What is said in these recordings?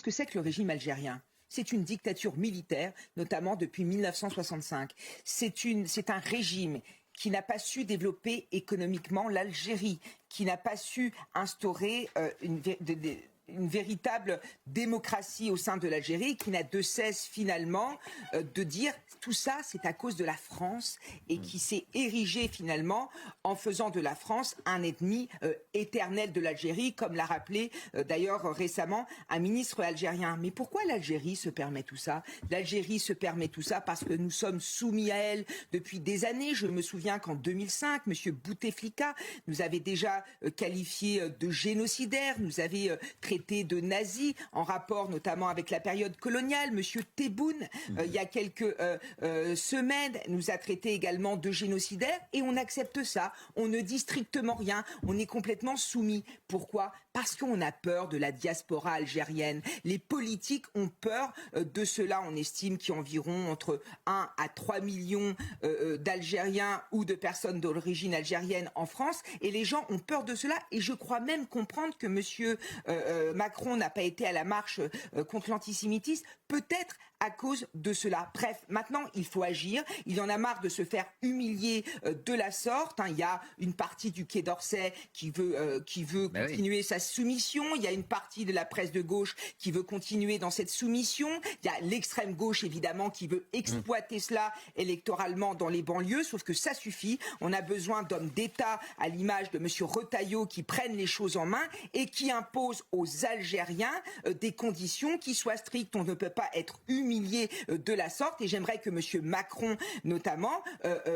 que c'est que le régime algérien ? C'est une dictature militaire, notamment depuis 1965. C'est un régime qui n'a pas su développer économiquement l'Algérie, qui n'a pas su instaurer une véritable démocratie au sein de l'Algérie, qui n'a de cesse finalement de dire tout ça c'est à cause de la France et qui s'est érigé finalement en faisant de la France un ennemi éternel de l'Algérie, comme l'a rappelé d'ailleurs récemment un ministre algérien. Mais pourquoi l'Algérie se permet tout ça ? L'Algérie se permet tout ça parce que nous sommes soumis à elle depuis des années. Je me souviens qu'en 2005, M. Bouteflika nous avait déjà qualifié de génocidaire, nous avait traité de nazis en rapport notamment avec la période coloniale. Monsieur Tebboune, il y a quelques semaines, nous a traité également de génocidaires et on accepte ça. On ne dit strictement rien. On est complètement soumis. Pourquoi ? Parce qu'on a peur de la diaspora algérienne. Les politiques ont peur de cela. On estime qu'il y a environ entre 1 à 3 millions d'Algériens ou de personnes d'origine algérienne en France. Et les gens ont peur de cela. Et je crois même comprendre que monsieur Macron n'a pas été à la marche contre l'antisémitisme, peut-être à cause de cela. Bref, maintenant, il faut agir. Il y en a marre de se faire humilier de la sorte. Il y a une partie du Quai d'Orsay qui veut continuer sa soumission. Il y a une partie de la presse de gauche qui veut continuer dans cette soumission. Il y a l'extrême gauche, évidemment, qui veut exploiter cela électoralement dans les banlieues. Sauf que ça suffit. On a besoin d'hommes d'État à l'image de M. Retailleau qui prennent les choses en main et qui imposent aux Algériens des conditions qui soient strictes. On ne peut pas être humilié de la sorte. Et j'aimerais que M. Macron, notamment,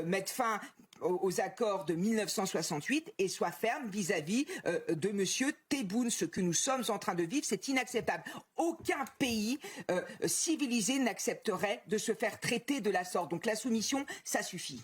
mette fin aux accords de 1968 et soit ferme vis-à-vis de M. Tebboune. Ce que nous sommes en train de vivre, c'est inacceptable. Aucun pays civilisé n'accepterait de se faire traiter de la sorte. Donc la soumission, ça suffit.